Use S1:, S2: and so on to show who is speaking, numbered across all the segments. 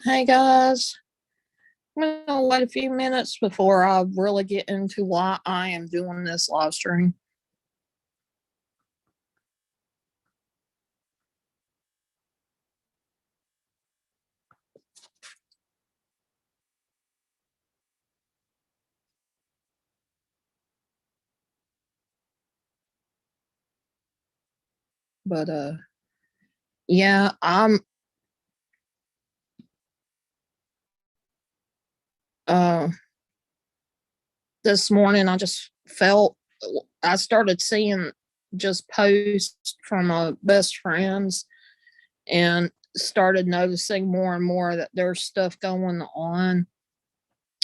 S1: Hey guys, I'm gonna wait a few minutes before I really get into why I am doing this live stream. But yeah, I'm uh this morning I just felt I started seeing just posts from my best friends and started noticing more and more that there's stuff going on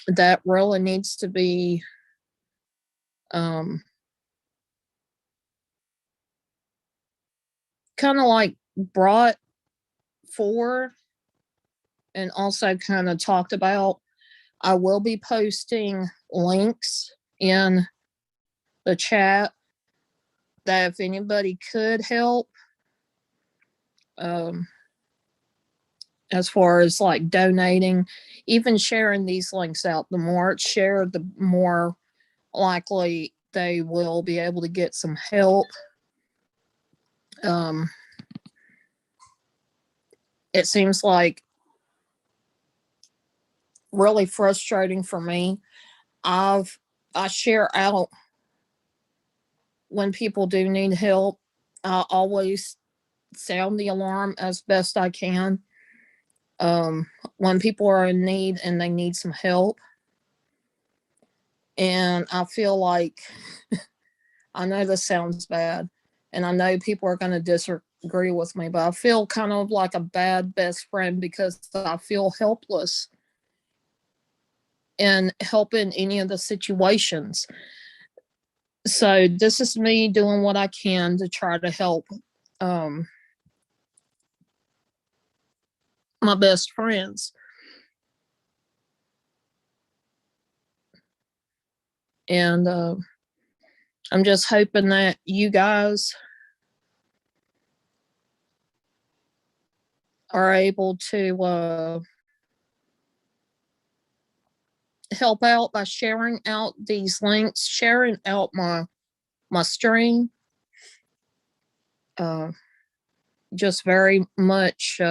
S1: that really needs to be um kind of like brought forward and also kind of talked about. I will be posting links in the chat that if anybody could help, um, as far as like donating, even sharing these links out, the more it's shared, the more likely they will be able to get some help. Um, it seems like really frustrating for me. I've I share out when people do need help. I always sound the alarm as best I can when people are in need and they need some help. And I feel like I know this sounds bad, and I know people are going to disagree with me, but I feel kind of like a bad best friend because I feel helpless in helping any of the situations. So this is me doing what I can to try to help um, my best friends. And I'm just hoping that you guys are able to help out by sharing out these links, sharing out my stream. Uh, just very much,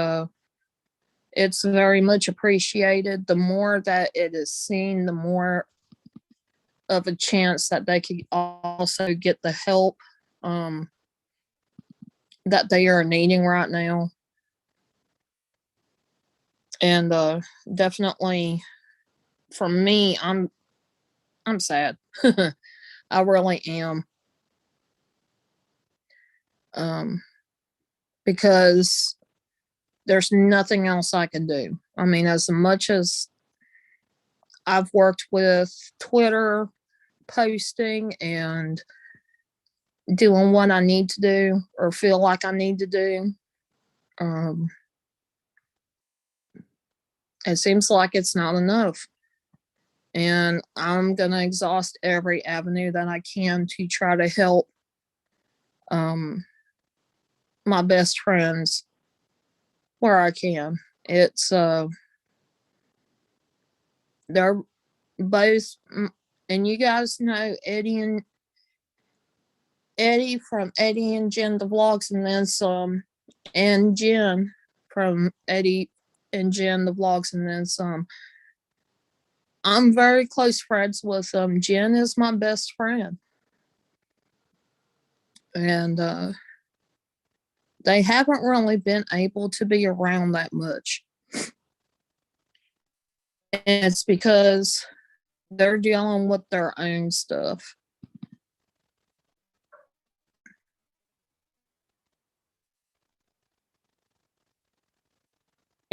S1: it's very much appreciated. The more that it is seen, the more of a chance that they could also get the help um, that they are needing right now. And definitely for me, I'm sad. I really am. Um, because there's nothing else I can do. I mean, as much as I've worked with Twitter posting and doing what I need to do or feel like I need to do, um, it seems like it's not enough. And I'm going to exhaust every avenue that I can to try to help um, my best friends where I can. It's, they're both, and you guys know Eddie from Eddie and Jen the vlogs, and then some, and Jen from Eddie and Jen the vlogs, and then some. I'm very close friends with them. Jen is my best friend, and they haven't really been able to be around that much. And it's because they're dealing with their own stuff.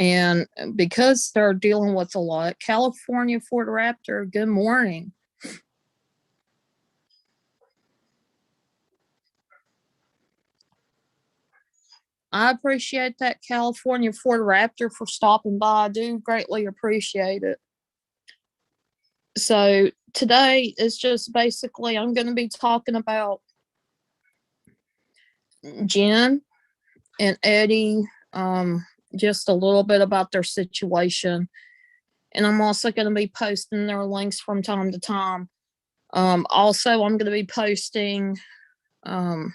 S1: And because they're dealing with a lot, California Ford Raptor, good morning. I appreciate that, California Ford Raptor, for stopping by. I do greatly appreciate it. So today is just basically I'm going to be talking about Jen and Eddie just a little bit about their situation. And I'm also going to be posting their links from time to time. Also, I'm going to be posting my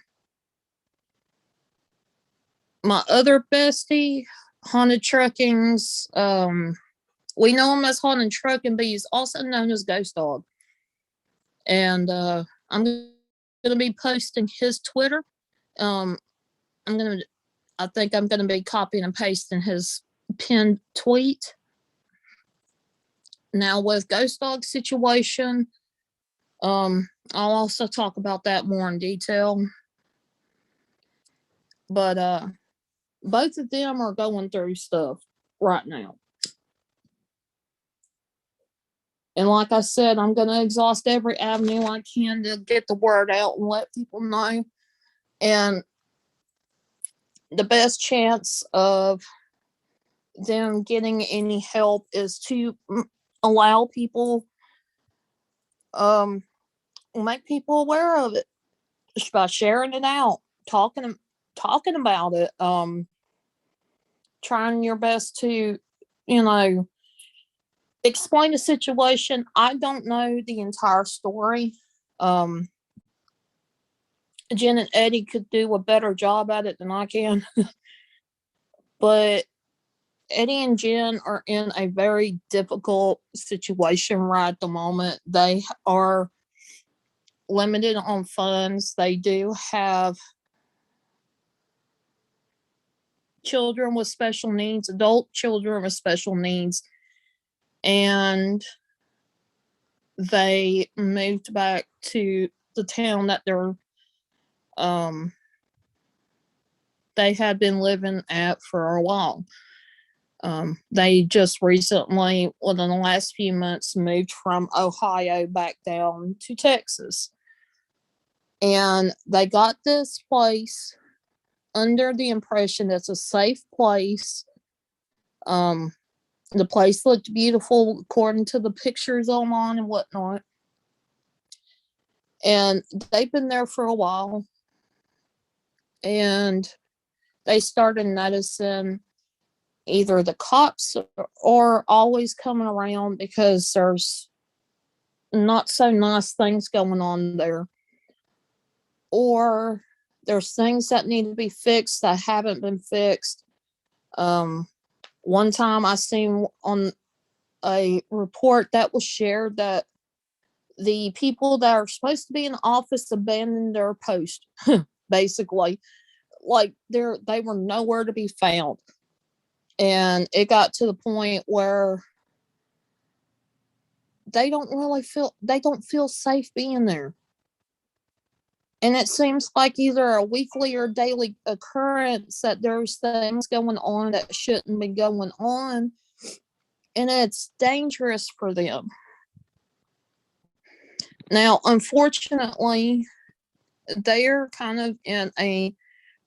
S1: other bestie, Haunted Trucking's. We know him as Haunted Trucking, but he's also known as Ghost Dog. And I'm going to be posting his Twitter. I think I'm going to be copying and pasting his pinned tweet. Now with Ghost Dog's situation, I'll also talk about that more in detail. But both of them are going through stuff right now. And like I said, I'm going to exhaust every avenue I can to get the word out and let people know. And the best chance of them getting any help is to allow people, make people aware of it just by sharing it out, talking about it, trying your best to, explain the situation. I don't know the entire story. Jen and Eddie could do a better job at it than I can. But Eddie and Jen are in a very difficult situation right at the moment. They are limited on funds. They do have children with special needs, adult children with special needs, and they moved back to the town that they had been living at for a while. They just recently, within the last few months, moved from Ohio back down to Texas. And they got this place under the impression it's a safe place. The place looked beautiful according to the pictures online and whatnot. And they've been there for a while. And they started noticing either the cops are always coming around because there's not so nice things going on there, or there's things that need to be fixed that haven't been fixed. One time I seen on a report that was shared that the people that are supposed to be in office abandoned their post, basically. Like they were nowhere to be found. And it got to the point where they don't feel safe being there. And it seems like either a weekly or daily occurrence that there's things going on that shouldn't be going on. And it's dangerous for them. Now, unfortunately, they're kind of in a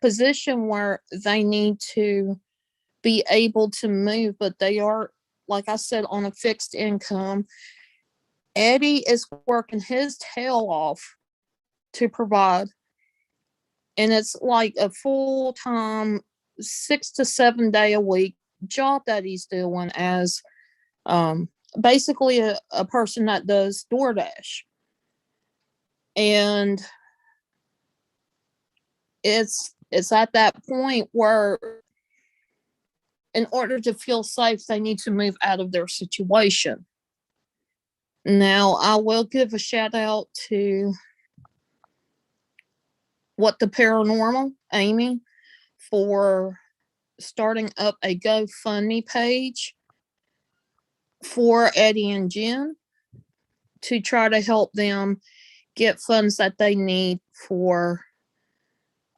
S1: position where they need to be able to move, but they are, like I said, on a fixed income. Eddie is working his tail off to provide, and it's like a full-time 6 to 7 day a week job that he's doing as basically a person that does DoorDash. And it's at that point where in order to feel safe, they need to move out of their situation. Now, I will give a shout out to What the Paranormal, Amy, for starting up a GoFundMe page for Eddie and Jen to try to help them get funds that they need for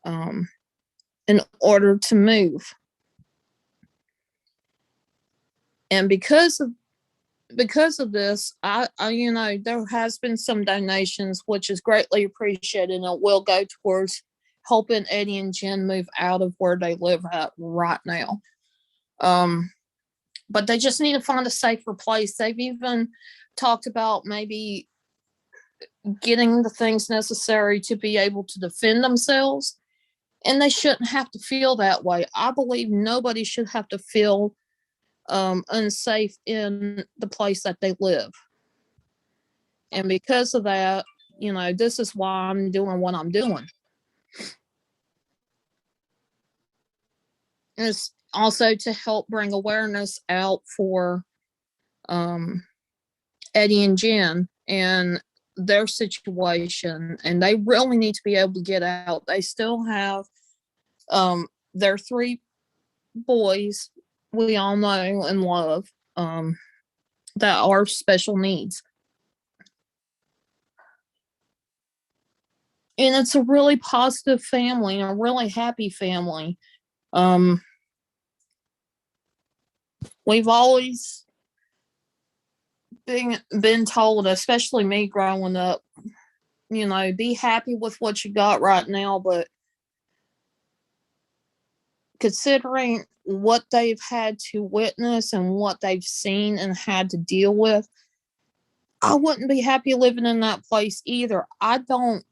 S1: in order to move. And because of this, I there has been some donations, which is greatly appreciated, and it will go towards helping Eddie and Jen move out of where they live at right now. But they just need to find a safer place. They've even talked about maybe getting the things necessary to be able to defend themselves And they shouldn't have to feel that way. I believe nobody should have to feel unsafe in the place that they live. And because of that, this is why I'm doing what I'm doing. And it's also to help bring awareness out for um, Eddie and Jen and their situation. And they really need to be able to get out. They still have their 3 boys we all know and love that are special needs. And it's a really positive family and a really happy family. Um, we've always been told, especially me growing up, be happy with what you got right now, but considering what they've had to witness and what they've seen and had to deal with, I wouldn't be happy living in that place either. I don't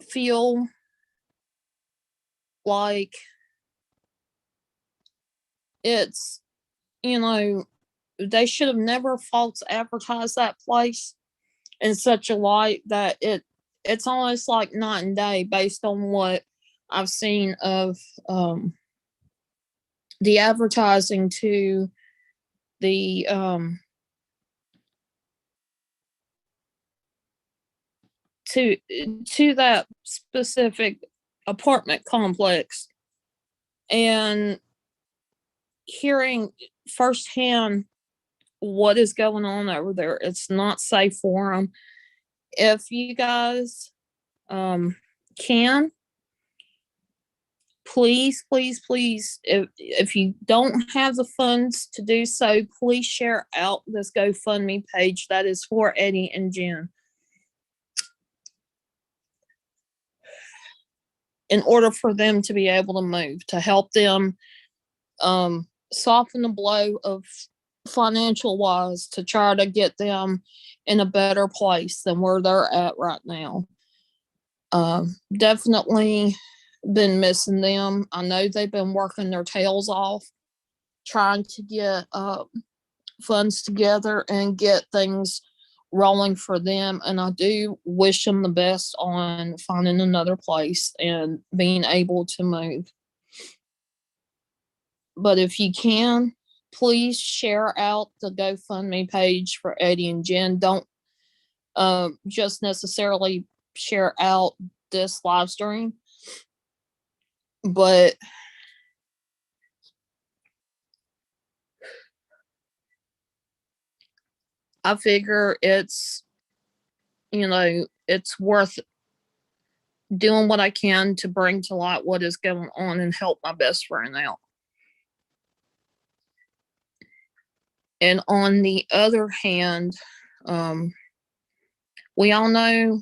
S1: feel like it's, they should have never false advertised that place in such a light that it's almost like night and day based on what I've seen of the advertising to the to to that specific apartment complex, and hearing firsthand what is going on over there. It's not safe for them. If you guys can, please, please, please, if you don't have the funds to do so, please share out this GoFundMe page that is for Eddie and Jen, in order for them to be able to move, to help them soften the blow of financial wise, to try to get them in a better place than where they're at right now. Definitely been missing them. I know they've been working their tails off trying to get funds together and get things rolling for them. And I do wish them the best on finding another place and being able to move. But if you can, please share out the GoFundMe page for Eddie and Jen. Don't just necessarily share out this live stream, but I figure it's worth doing what I can to bring to light what is going on and help my best friend out. And on the other hand, we all know,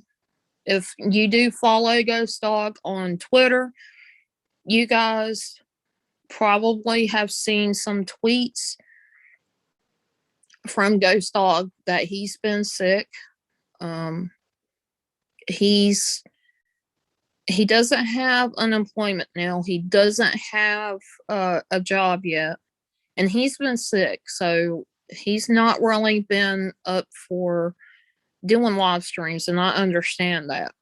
S1: if you do follow Ghost Dog on Twitter, you guys probably have seen some tweets from Ghost Dog that he's been sick. He's he doesn't have unemployment now. He doesn't have a job yet, and he's been sick, so he's not really been up for doing live streams, and I understand that.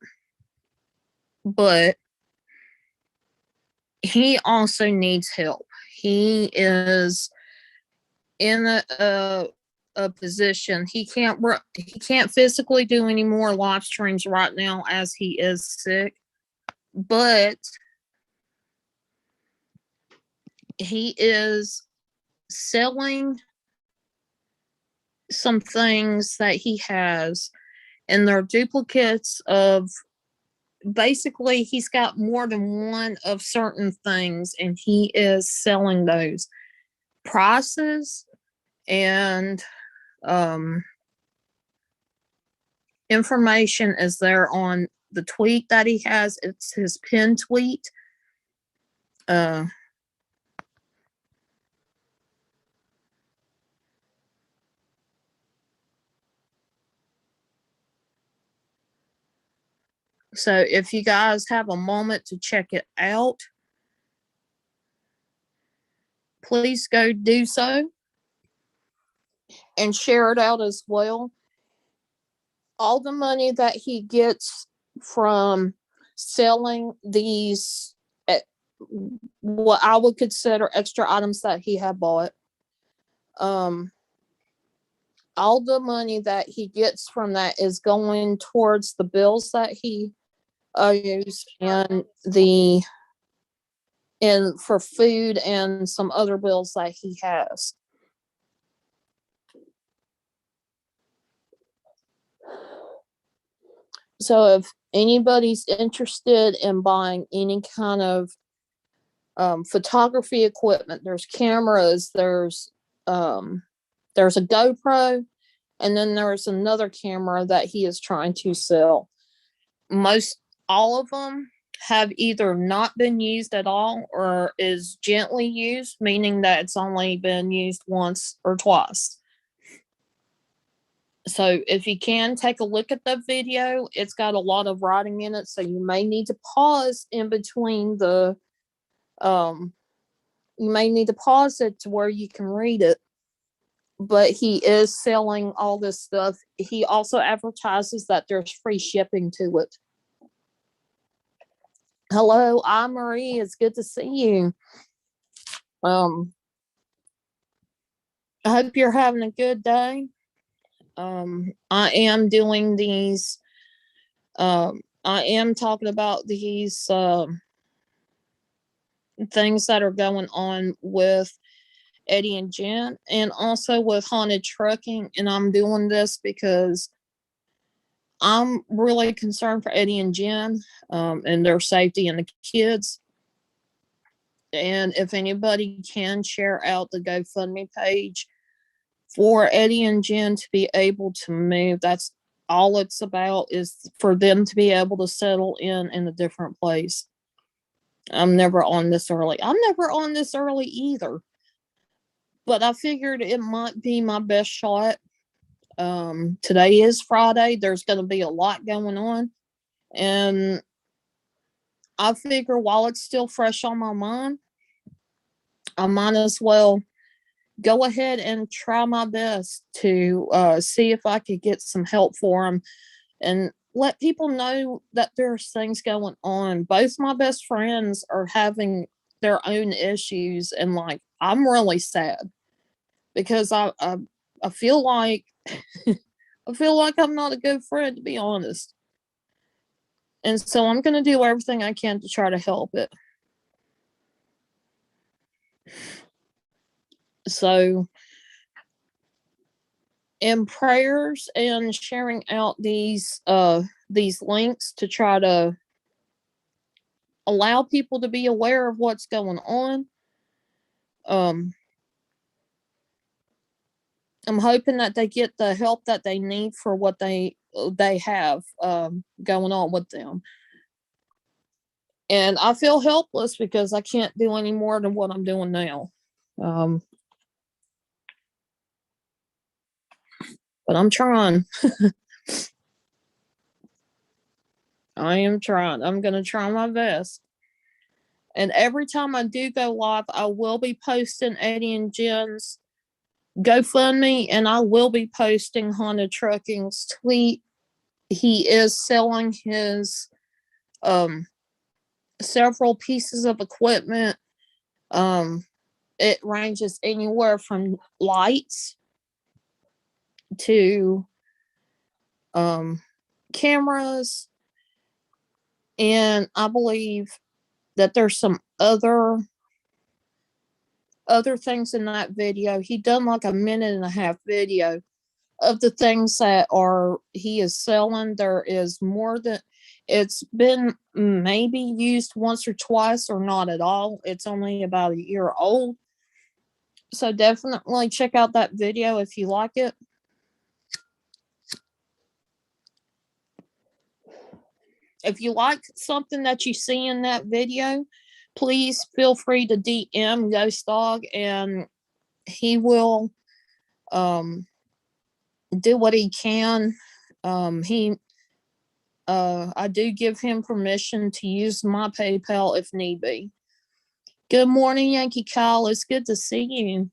S1: But he also needs help. He is in a position he can't physically do any more live streams right now as he is sick, but he is selling some things that he has, and they're duplicates of, basically he's got more than one of certain things, and he is selling those. Prices and information is there on the tweet that he has. It's his pinned tweet. So if you guys have a moment to check it out, please go do so and share it out as well. All the money that he gets from selling these, what I would consider extra items that he had bought, all the money that he gets from that is going towards the bills that he owes and for food and some other bills that he has. So if anybody's interested in buying any kind of photography equipment, there's cameras, there's a GoPro, and then there's another camera that he is trying to sell. Most all of them have either not been used at all or is gently used, meaning that it's only been used once or twice. So if you can take a look at the video, it's got a lot of writing in it, so you may need to pause in between the you may need to pause it to where you can read it. But he is selling all this stuff. He also advertises that there's free shipping to it. Hello, I'm Marie. It's good to see you. I hope you're having a good day. I am doing these. I am talking about these things that are going on with Eddie and Jen, and also with haunted trucking. And I'm doing this because I'm really concerned for Eddie and Jen, and their safety and the kids. And if anybody can share out the GoFundMe page for Eddie and Jen to be able to move, that's all it's about, is for them to be able to settle in a different place. I'm never on this early. I'm never on this early either. But I figured it might be my best shot. Today is Friday. There's going to be a lot going on. And I figure while it's still fresh on my mind, I might as well go ahead and try my best to see if I could get some help for them and let people know that there's things going on. Both my best friends are having their own issues, and like, I'm really sad because I feel like I feel like I'm not a good friend, to be honest. And so I'm going to do everything I can to try to help it. So, in prayers and sharing out these links to try to allow people to be aware of what's going on. I'm hoping that they get the help that they need for what they have going on with them. And I feel helpless because I can't do any more than what I'm doing now. But I'm trying. I am trying. I'm going to try my best. And every time I do go live, I will be posting Eddie and Jen's GoFundMe, and I will be posting Haunted Trucking's tweet. He is selling his several pieces of equipment. It ranges anywhere from lights to cameras, and I believe that there's some other things in that video. He done like a 1.5-minute video of the things that he is selling. There is more than, it's been maybe used once or twice or not at all. It's only about a year old. So definitely check out that video if you like it. If you like something that you see in that video, please feel free to DM Ghost Dog, and he will do what he can. I do give him permission to use my PayPal if need be. Good morning, Yankee Kyle. It's good to see you.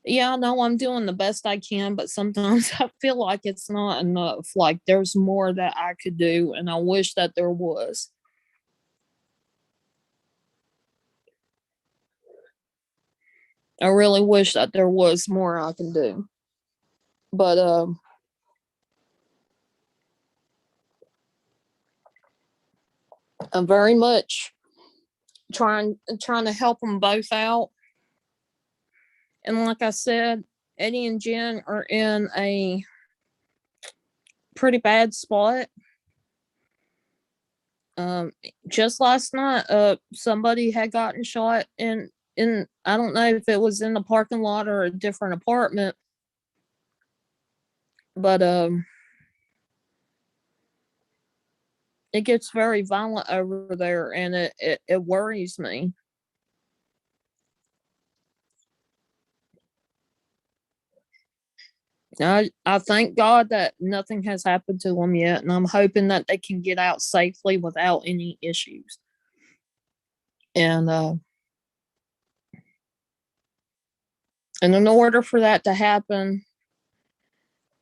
S1: Yeah, I know I'm doing the best I can, but sometimes I feel like it's not enough. Like there's more that I could do, and I wish that there was. I really wish that there was more I can do. But I'm very much trying to help them both out. And like I said, Eddie and Jen are in a pretty bad spot. Um, just last night, somebody had gotten shot in I don't know if it was in the parking lot or a different apartment, but it gets very violent over there, and it worries me. I thank God that nothing has happened to them yet, and I'm hoping that they can get out safely without any issues. And and in order for that to happen,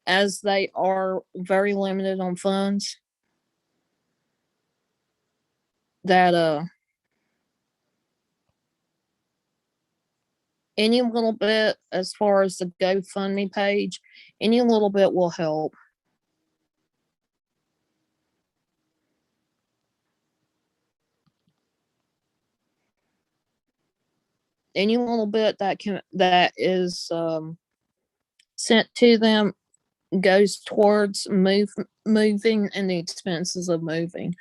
S1: as they are very limited on funds, that any little bit as far as the GoFundMe page, any little bit will help. Any little bit that is sent to them goes towards moving and the expenses of moving.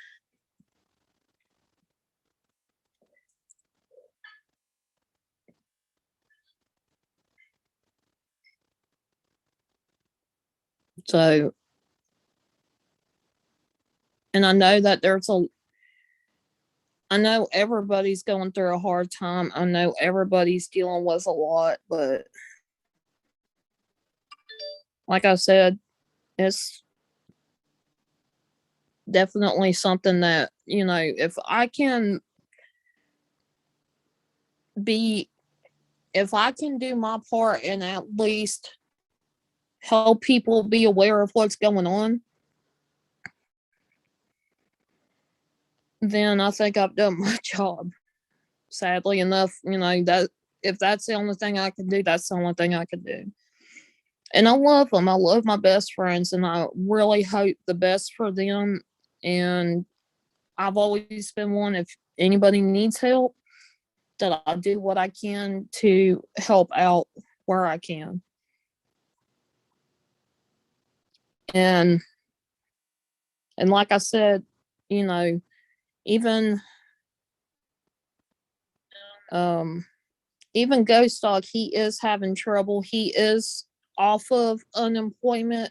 S1: So, and I know that I know everybody's going through a hard time. I know everybody's dealing with a lot, but like I said, it's definitely something that, if I can be, if I can do my part and at least help people be aware of what's going on, then I think I've done my job. Sadly enough, that if that's the only thing I can do, that's the only thing I can do. And I love them. I love my best friends, and I really hope the best for them. And I've always been one, if anybody needs help, that I do what I can to help out where I can. And like I said, you know, even um even Ghost Dog, he is having trouble. He is off of unemployment.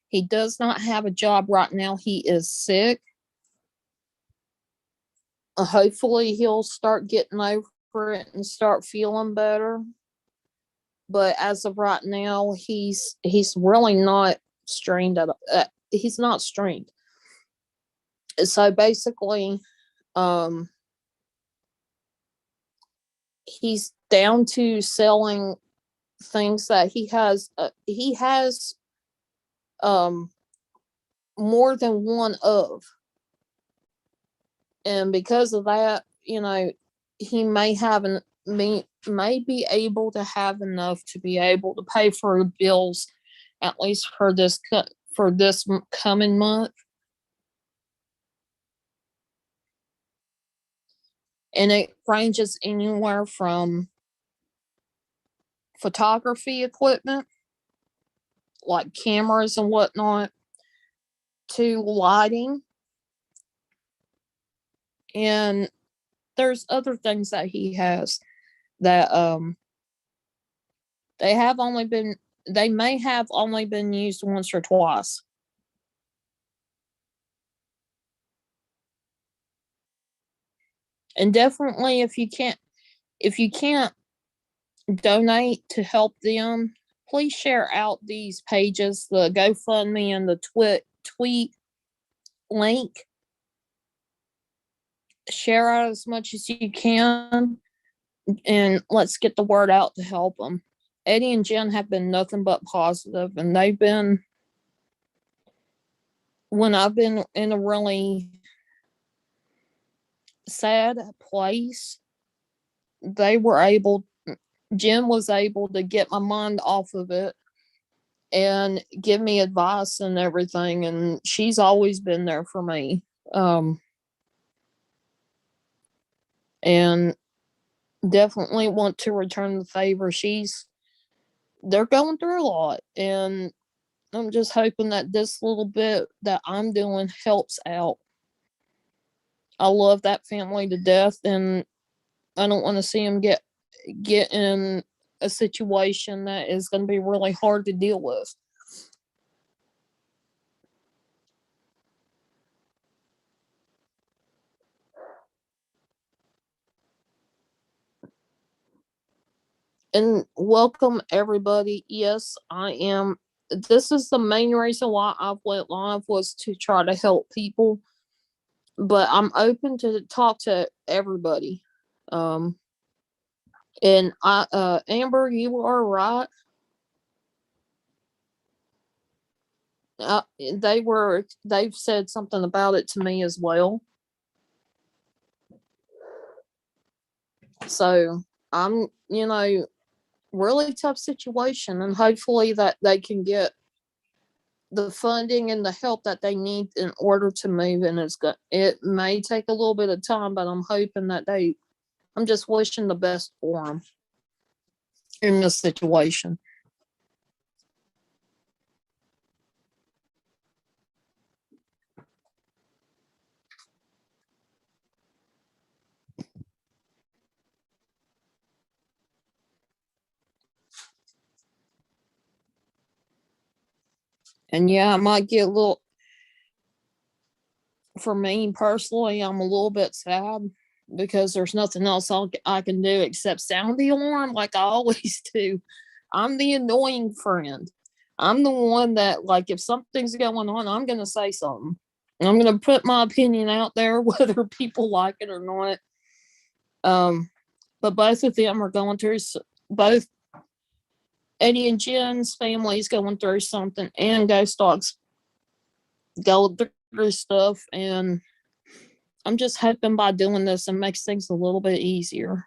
S1: He does not have a job right now. He is sick. Hopefully he'll start getting over it and start feeling better. But as of right now, he's really not strained at he's not strained. So basically, um he's down to selling things that he has um more than one of, and because of that, he may be able to have enough to be able to pay for bills, at least for this coming month. And it ranges anywhere from photography equipment like cameras and whatnot to lighting, and there's other things that he has that they have only been they may have only been used once or twice. And definitely, if you can't donate to help them, please share out these pages, the GoFundMe and the tweet link, share out as much as you can, and let's get the word out to help them. Eddie and Jen have been nothing but positive, and they've been, when I've been in a really sad place, they were able, Jen was able to get my mind off of it and give me advice and everything. And she's always been there for me. And definitely want to return the favor. They're going through a lot. And I'm just hoping that this little bit that I'm doing helps out. I love that family to death, and I don't want to see them get in a situation that is going to be really hard to deal with. And welcome everybody. Yes, I am. This is the main reason why I've went live, was to try to help people, but I'm open to talk to everybody. Um, and Amber, you are right. They've said something about it to me as well. So I'm, really tough situation, and hopefully that they can get the funding and the help that they need in order to move. And it may take a little bit of time, but I'm hoping that I'm just wishing the best for them in this situation. And yeah, I might get a little, for me personally, I'm a little bit sad because there's nothing else I can do except sound the alarm like I always do. I'm the annoying friend. I'm the one that, like, if something's going on, I'm going to say something. I'm going to put my opinion out there, whether people like it or not. But both of them are going through, both Eddie and Jen's family is going through something, and Ghost Dog's going through stuff. And I'm just hoping by doing this, it makes things a little bit easier.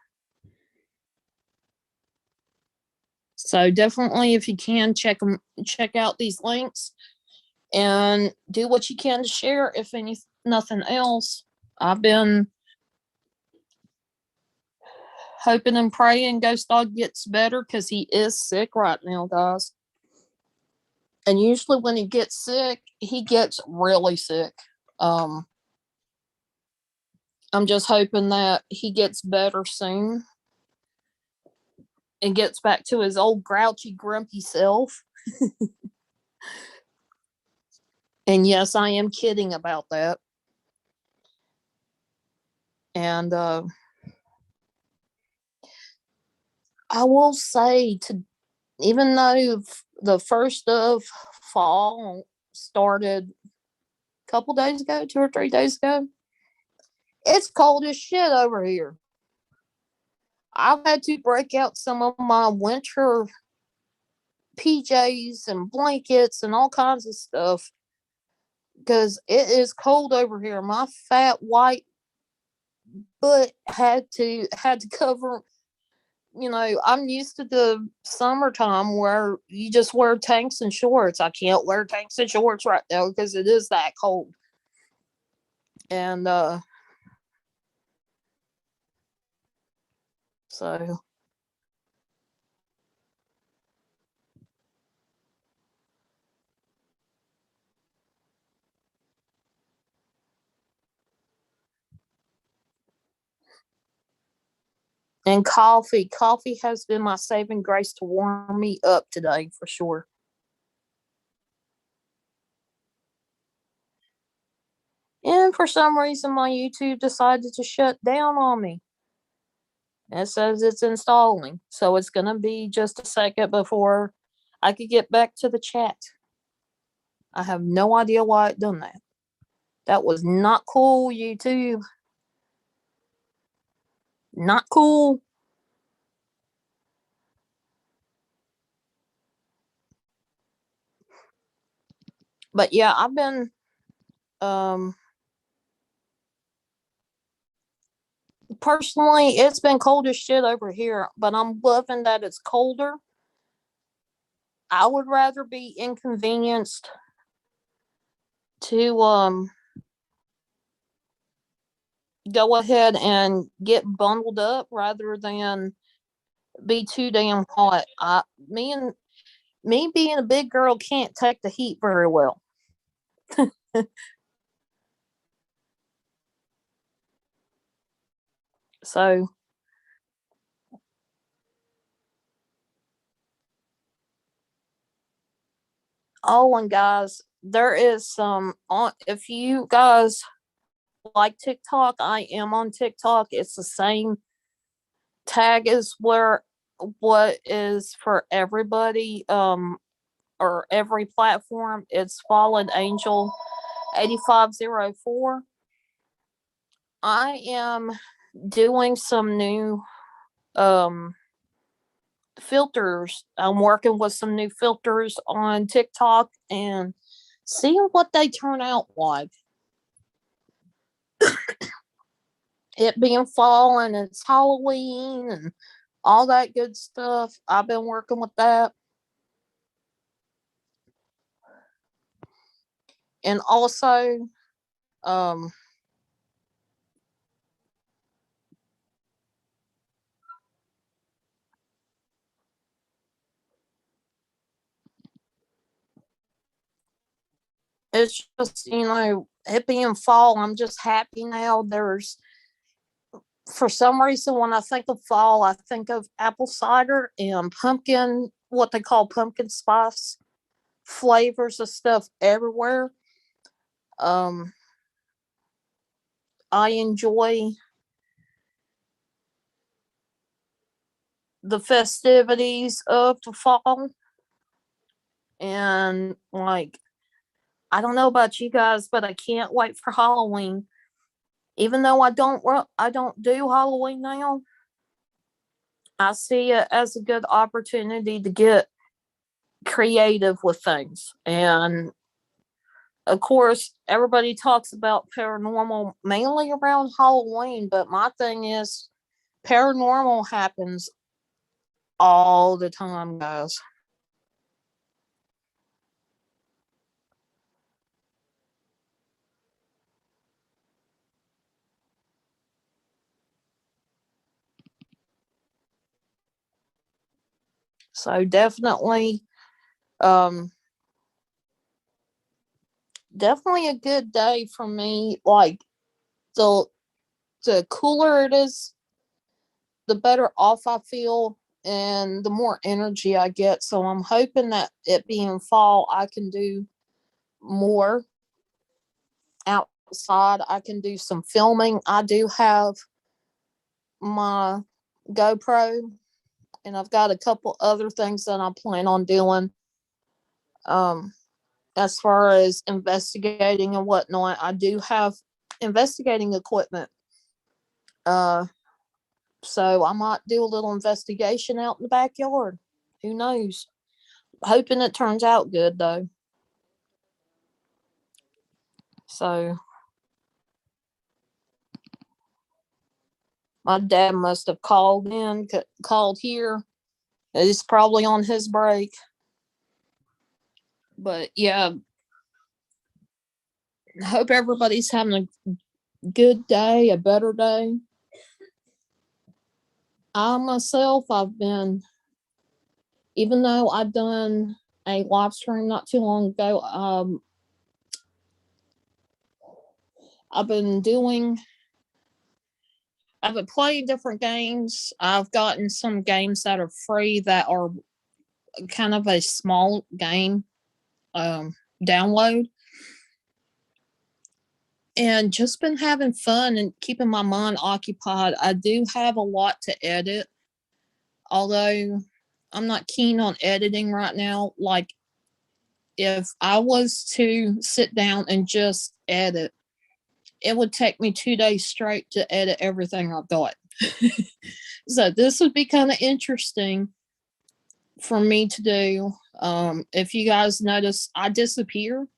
S1: So definitely, if you can, check out these links, and do what you can to share. If nothing else, I've been hoping and praying Ghost Dog gets better, because he is sick right now, guys. And usually when he gets sick, he gets really sick. Um, I'm just hoping that he gets better soon and gets back to his old grouchy, grumpy self. And yes, I am kidding about that. And I will say, to even though the first of fall started a couple days ago, 2 or 3 days ago, it's cold as shit over here. I've had to break out some of my winter PJs and blankets and all kinds of stuff, because it is cold over here. My fat white butt had to cover. I'm used to the summertime where you just wear tanks and shorts. I can't wear tanks and shorts right now because it is that cold. And so, and coffee has been my saving grace to warm me up today for sure. And for some reason, my YouTube decided to shut down on me. It says it's installing. So it's going to be just a second before I could get back to the chat. I have no idea why it done that. That was not cool, YouTube. Not cool. But yeah, I've been um personally, it's been cold as shit over here, but I'm loving that it's colder. I would rather be inconvenienced to go ahead and get bundled up rather than be too damn hot. Me being a big girl can't take the heat very well. So, oh, and guys, there is some on. If you guys like TikTok, I am on TikTok. It's the same tag as where what is for everybody, or every platform. It's Fallen Angel 8504. I am doing some new um filters. I'm working with some new filters on TikTok and seeing what they turn out like. It being fall and it's Halloween and all that good stuff. I've been working with that. And also, um, it's just, it being fall, I'm just happy now. For some reason, when I think of fall, I think of apple cider and pumpkin, what they call pumpkin spice flavors of stuff everywhere. Um, I enjoy the festivities of the fall, and like, I don't know about you guys, but I can't wait for Halloween. Even though I don't do Halloween now, I see it as a good opportunity to get creative with things. And of course, everybody talks about paranormal mainly around Halloween, but my thing is paranormal happens all the time, guys. So um, definitely a good day for me. Like the the cooler it is, the better off I feel and the more energy I get. So I'm hoping that it being fall, I can do more outside. I can do some filming. I do have my GoPro, and I've got a couple other things that I plan on doing. Um, as far as investigating and whatnot, I do have investigating equipment. Uh, so I might do a little investigation out in the backyard. Who knows? Hoping it turns out good though. So my dad must have called here. He's probably on his break. But yeah, hope everybody's having a good day, a better day. I myself, I've been, even though I've done a live stream not too long ago, I've been doing, I've been playing different games. I've gotten some games that are free that are kind of a small game download, and just been having fun and keeping my mind occupied. I do have a lot to edit, although I'm not keen on editing right now. Like, if I was to sit down and just edit, it would take me 2 days straight to edit everything I've got. So this would be kind of interesting for me to do. If you guys notice I disappear,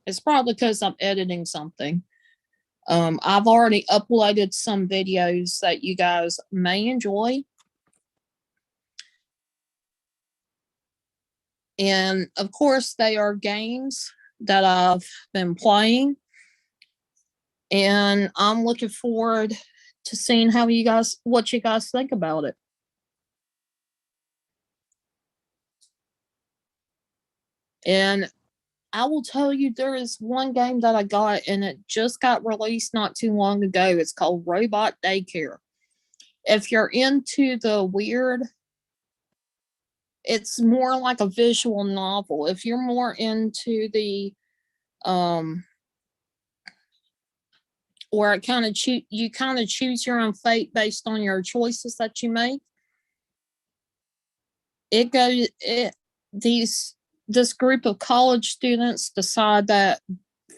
S1: it's probably because I'm editing something. I've already uploaded some videos that you guys may enjoy. And of course, they are games that I've been playing. And I'm looking forward to seeing what you guys think about it. And I will tell you, there is one game that I got, and it just got released not too long ago. It's called Robot Daycare. If you're into the weird, it's more like a visual novel. If you're more into the um where it kind of you kind of choose your own fate based on your choices that you make. It goes it these This group of college students decide that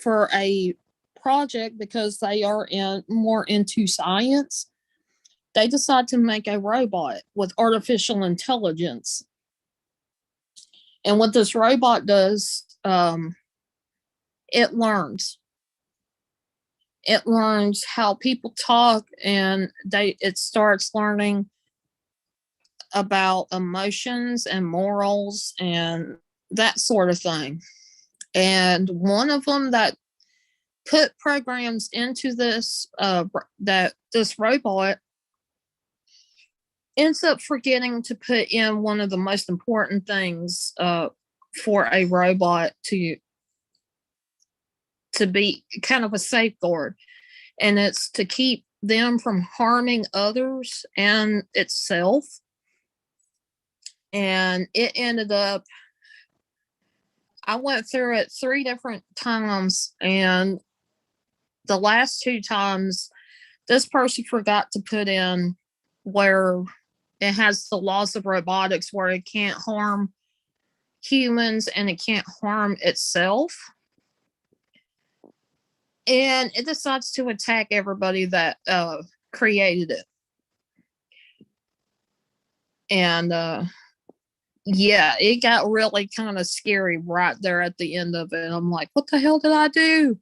S1: for a project, because they are more into science, they decide to make a robot with artificial intelligence. And what this robot does, it learns. It learns how people talk, and it starts learning about emotions and morals and that sort of thing. And one of them that put programs into this robot ends up forgetting to put in one of the most important things for a robot to be kind of a safeguard, and it's to keep them from harming others and itself. And it ended up, I went through it 3 different times, and the last 2 times, this person forgot to put in where it has the laws of robotics, where it can't harm humans and it can't harm itself. And it decides to attack everybody that created it. And yeah, it got really kind of scary right there at the end of it. I'm like, what the hell did I do?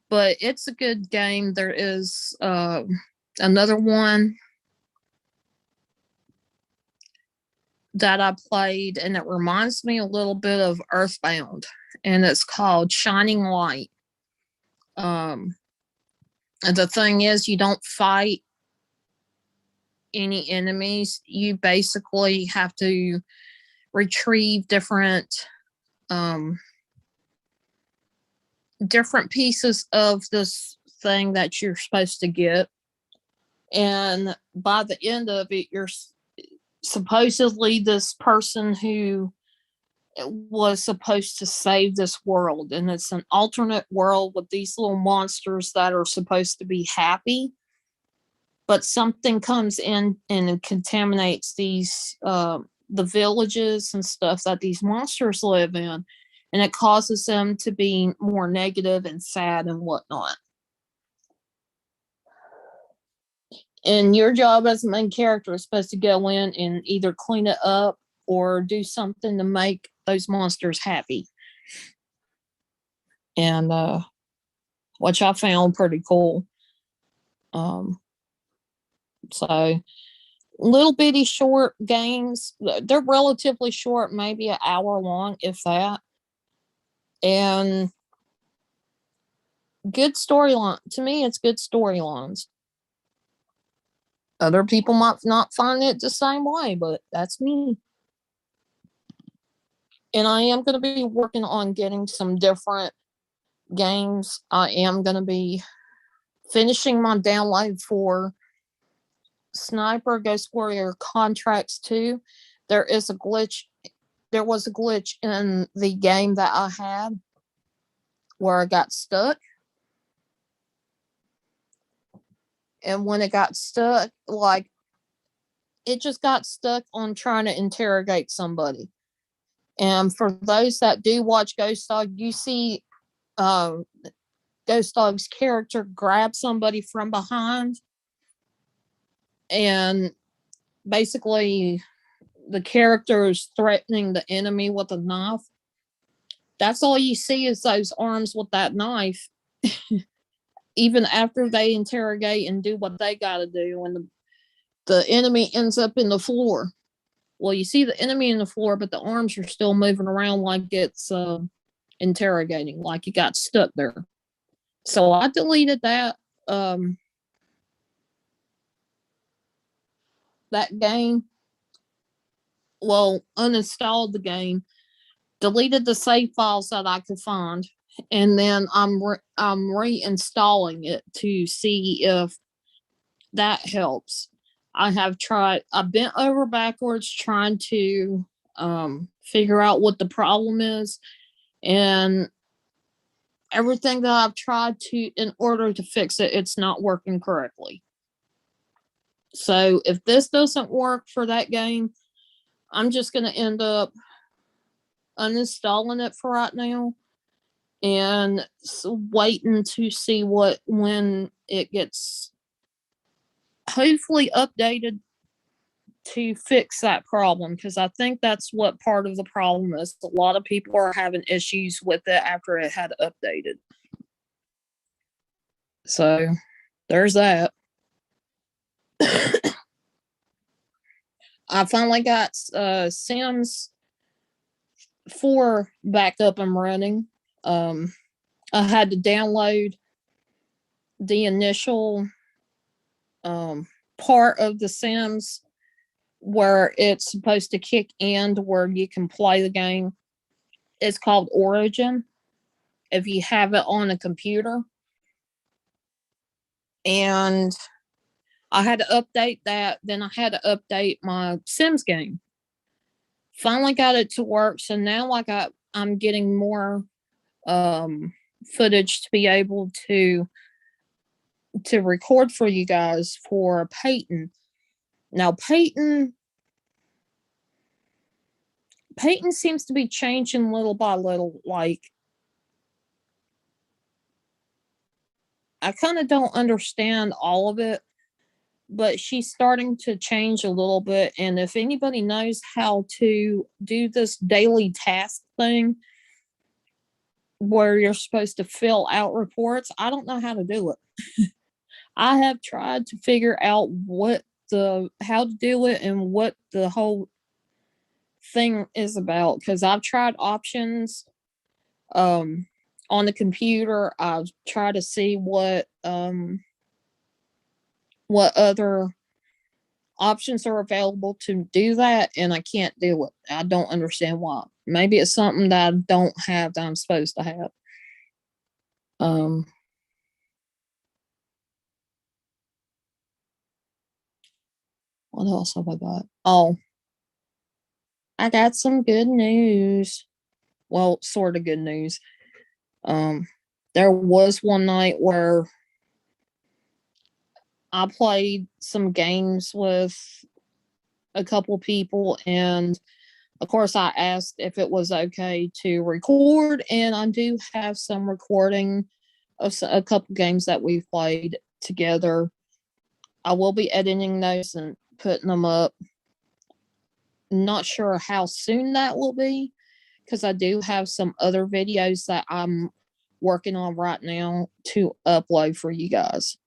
S1: But it's a good game. There is another one that I played, and it reminds me a little bit of Earthbound, and it's called Shining Light. And the thing is, you don't fight any enemies. You basically have to retrieve um, different pieces of this thing that you're supposed to get. And by the end of it, you're supposedly this person who was supposed to save this world. And it's an alternate world with these little monsters that are supposed to be happy. But something comes in and contaminates the villages and stuff that these monsters live in, and it causes them to be more negative and sad and whatnot. And your job as the main character is supposed to go in and either clean it up or do something to make those monsters happy. And which I found pretty cool. So little bitty short games. They're relatively short, maybe an hour long, if that. And good storyline. To me, it's good storylines. Other people might not find it the same way, but that's me. And I am going to be working on getting some different games. I am going to be finishing my download for Sniper Ghost Warrior Contracts 2. There is a glitch. There was a glitch in the game that I had where I got stuck. And when it got stuck, like, it just got stuck on trying to interrogate somebody. And for those that do watch Ghost Dog, you see Ghost Dog's character grab somebody from behind And basically, the character is threatening the enemy with a knife. That's all you see is those arms with that knife, even after they interrogate and do what they got to do. And the enemy ends up in the floor. Well, you see the enemy in the floor, but the arms are still moving around like it's interrogating, like it got stuck there. So I deleted that that game. Well, uninstalled the game, deleted the save files that I could find, and then I'm reinstalling it to see if that helps. I bent over backwards trying to figure out what the problem is, and everything that I've tried to in order to fix it, it's not working correctly. So if this doesn't work for that game, I'm just going to end up uninstalling it for right now and waiting to see when it gets hopefully updated to fix that problem, because I think that's what part of the problem is. A lot of people are having issues with it after it had updated. So there's that. I finally got Sims 4 back up and running. I had to download the initial part of the Sims where it's supposed to kick in to where you can play the game. It's called Origin if you have it on a computer. And I had to update that. Then I had to update my Sims game. Finally got it to work. So now I'm getting more footage to be able to record for you guys for Peyton. Now Peyton seems to be changing little by little. Like, I kind of don't understand all of it, but she's starting to change a little bit. And if anybody knows how to do this daily task thing where you're supposed to fill out reports, I don't know how to do it. I have tried to figure out how to do it and what the whole thing is about, because I've tried options on the computer. I've tried to see what other options are available to do that, and I can't do it. I don't understand why. Maybe it's something that I don't have that I'm supposed to have. What else have I got? Oh, I got some good news. Well, sort of good news. There was one night where I played some games with a couple people, and of course, I asked if it was okay to record, and I do have some recording of a couple games that we've played together. I will be editing those and putting them up. Not sure how soon that will be, because I do have some other videos that I'm working on right now to upload for you guys.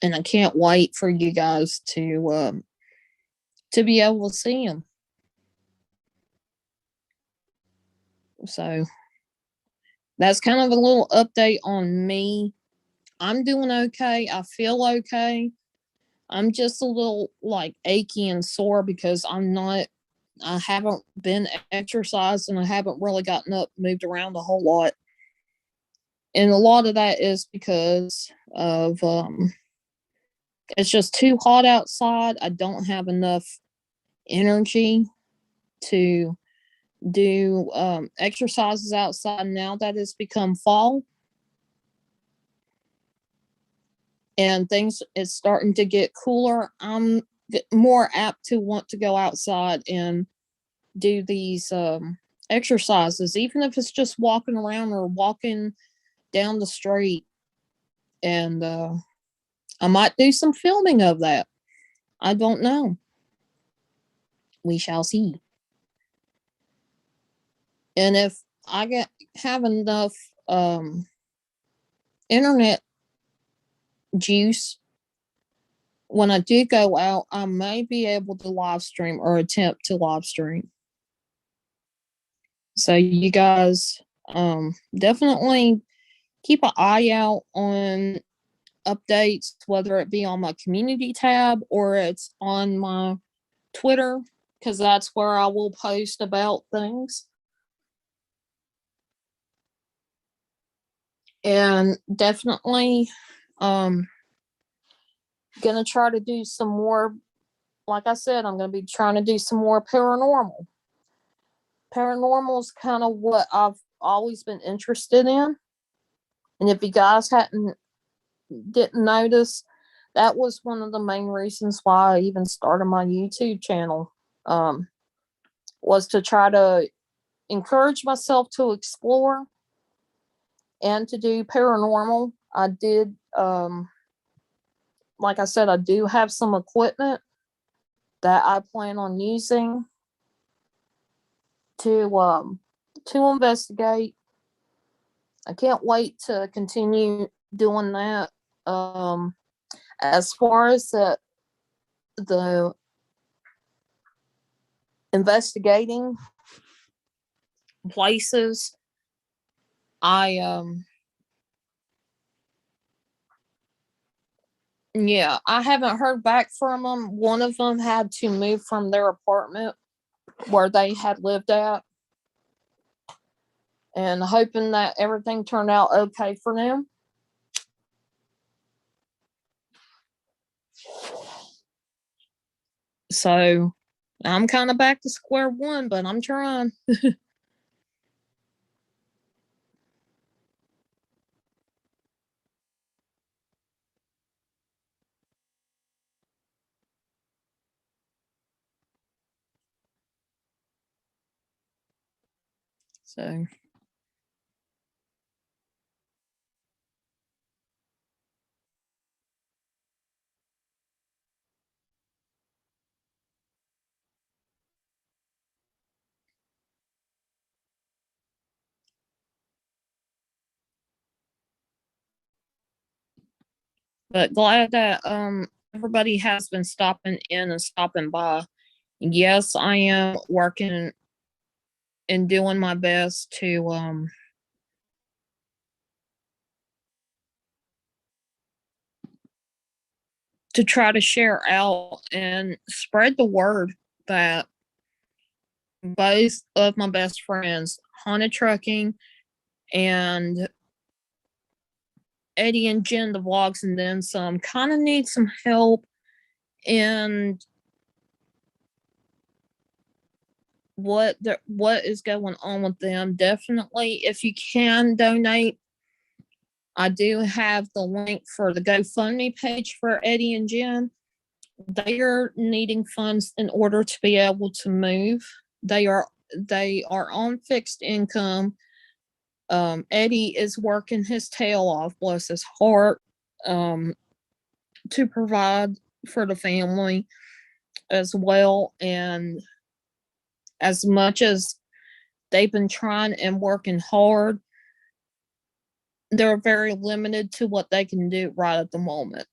S1: And I can't wait for you guys to be able to see them. So that's kind of a little update on me. I'm doing okay. I feel okay. I'm just a little like achy and sore because I haven't been exercised and I haven't really gotten up, moved around a whole lot. And a lot of that is because of it's just too hot outside. I don't have enough energy to do exercises outside now that it's become fall. And things is starting to get cooler. I'm more apt to want to go outside and do these exercises, even if it's just walking around or walking down the street. And I might do some filming of that. I don't know. We shall see. And if I have enough internet juice when I do go out, I may be able to live stream or attempt to live stream. So you guys definitely keep an eye out on updates, whether it be on my community tab or it's on my Twitter, because that's where I will post about things. And definitely gonna try to do some more. Like I said, I'm gonna be trying to do some more paranormal. Paranormal is kind of what I've always been interested in. And if you guys didn't notice, that was one of the main reasons why I even started my YouTube channel. Was to try to encourage myself to explore and to do paranormal. I did, like I said, I do have some equipment that I plan on using to investigate. I can't wait to continue doing that. Um, as far as the investigating places, I yeah, I haven't heard back from them. One of them had to move from their apartment where they had lived at, and hoping that everything turned out okay for them. So I'm kind of back to square one, but I'm trying. So, but glad that everybody has been stopping in and stopping by. Yes, I am working and doing my best to try to share out and spread the word that both of my best friends, Haunted Trucking and Eddie and Jen, the vlogs, and then some, kind of need some help in what is going on with them. Definitely, if you can donate, I do have the link for the GoFundMe page for Eddie and Jen. They are needing funds in order to be able to move. They are on fixed income. Eddie is working his tail off, bless his heart, um, to provide for the family as well. And as much as they've been trying and working hard, they're very limited to what they can do right at the moment.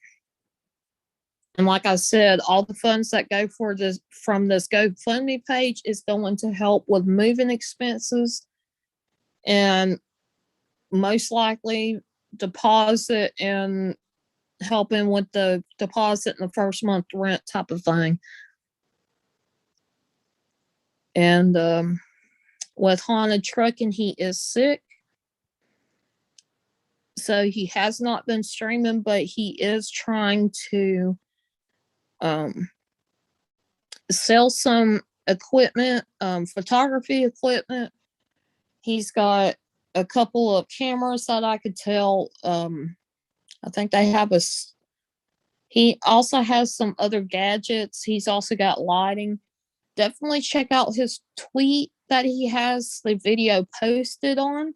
S1: And like I said, all the funds that go for this from this GoFundMe page is going to help with moving expenses and most likely deposit and helping with the deposit in the first month rent type of thing. And with Haunted Trucking, he is sick. So he has not been streaming, but he is trying to um, sell some equipment, photography equipment. He's got a couple of cameras that I could tell. I think they have a. He also has some other gadgets. He's also got lighting. Definitely check out his tweet that he has the video posted on.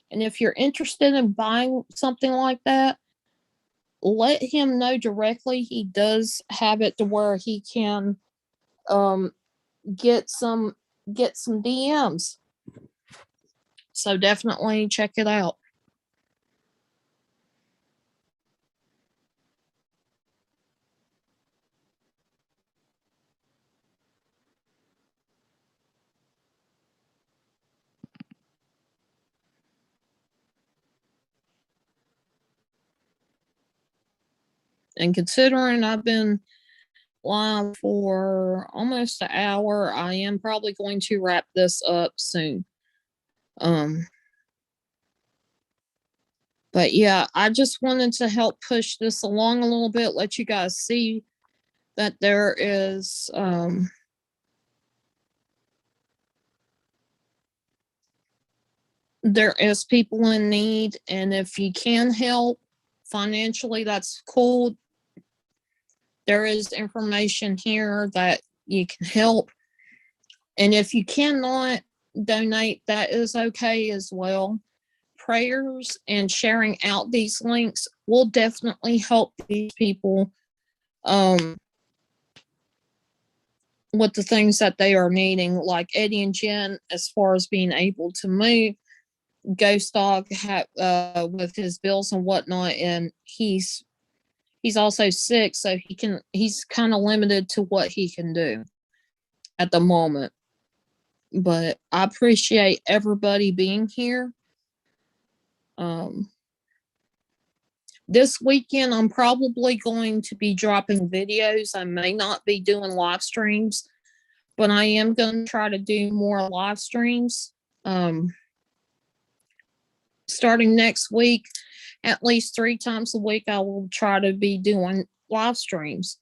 S1: And if you're interested in buying something like that, let him know directly. He does have it to where he can um get some DMs. So definitely check it out. And considering I've been live for almost an hour, I am probably going to wrap this up soon. Um, but yeah, I just wanted to help push this along a little bit, let you guys see that there is people in need, and if you can help financially, that's cool. There is information here that you can help, and if you cannot donate, that is okay as well. Prayers and sharing out these links will definitely help these people with the things that they are needing, like Eddie and Jen, as far as being able to move. Ghost Dog with his bills and whatnot, and he's also sick, so he's kind of limited to what he can do at the moment. But I appreciate everybody being here. Um, this weekend, I'm probably going to be dropping videos. I may not be doing live streams, but I am going to try to do more live streams. Starting next week, at least 3 times a week, I will try to be doing live streams.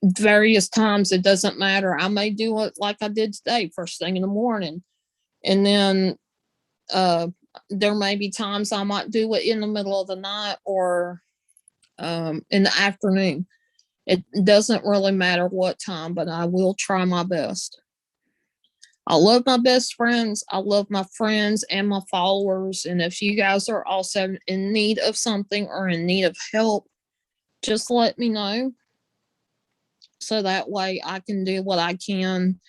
S1: Various times, it doesn't matter. I may do it like I did today, first thing in the morning. And then there may be times I might do it in the middle of the night or in the afternoon. It doesn't really matter what time, but I will try my best. I love my best friends. I love my friends and my followers. And if you guys are also in need of something or in need of help, just let me know. So that way I can do what I can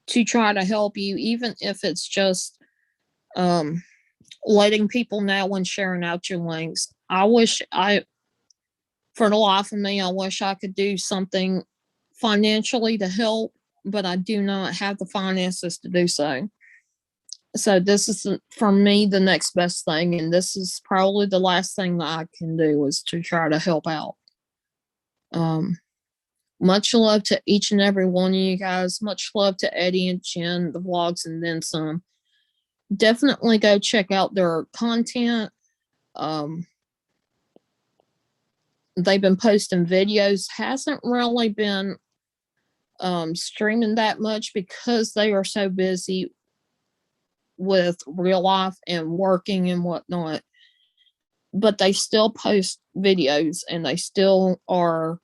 S1: to try to help you, even if it's just um, letting people know and sharing out your links. For the life of me, I wish I could do something financially to help, but I do not have the finances to do so. So this is for me the next best thing, and this is probably the last thing that I can do is to try to help out. Um, much love to each and every one of you guys. Much love to Eddie and Jen, the vlogs, and then some. Definitely go check out their content. Um, they've been posting videos. Hasn't really been streaming that much because they are so busy with real life and working and whatnot. But they still post videos and they still are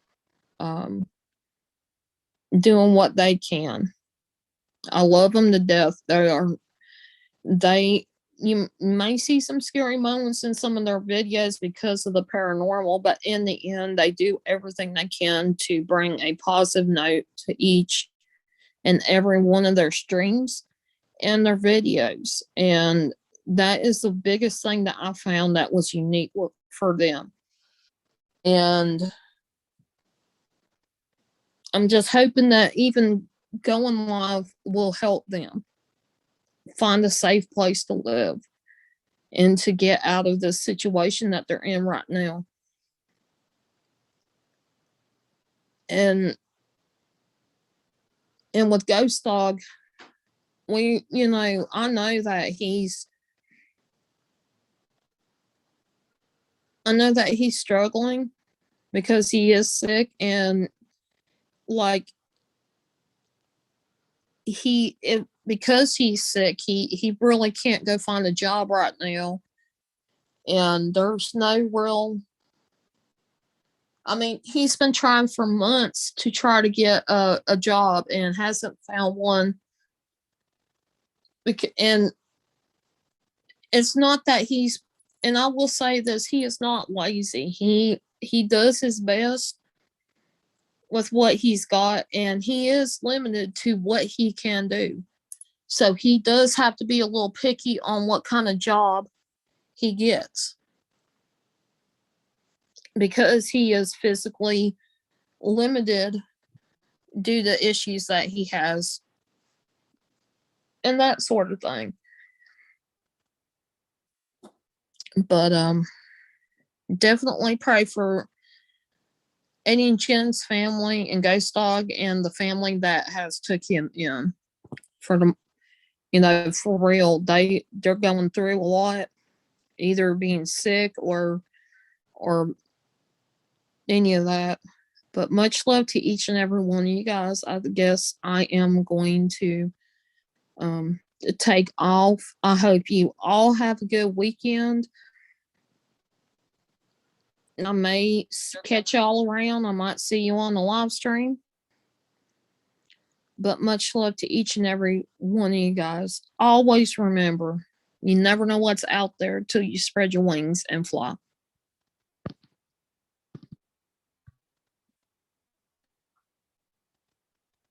S1: um, doing what they can. I love them to death. They you may see some scary moments in some of their videos because of the paranormal, but in the end, they do everything they can to bring a positive note to each and every one of their streams and their videos. And that is the biggest thing that I found that was unique for them. And I'm just hoping that even going live will help them find a safe place to live and to get out of the situation that they're in right now. And with Ghost Dog, I know that he's struggling because he is sick, and like because he's sick, he really can't go find a job right now, and there's no real. I mean, he's been trying for months to try to get a job and hasn't found one. And it's not that he's and I will say this, he is not lazy. He does his best with what he's got, and he is limited to what he can do. So he does have to be a little picky on what kind of job he gets because he is physically limited due to issues that he has and that sort of thing. But definitely pray for Eddie and Chen's family and Ghost Dog and the family that has took him in for the, for real. They're going through a lot, either being sick or any of that. But much love to each and every one of you guys. I guess I am going to take off. I hope you all have a good weekend. I may catch y'all around. I might see you on the live stream. But much love to each and every one of you guys. Always remember, you never know what's out there till you spread your wings and fly.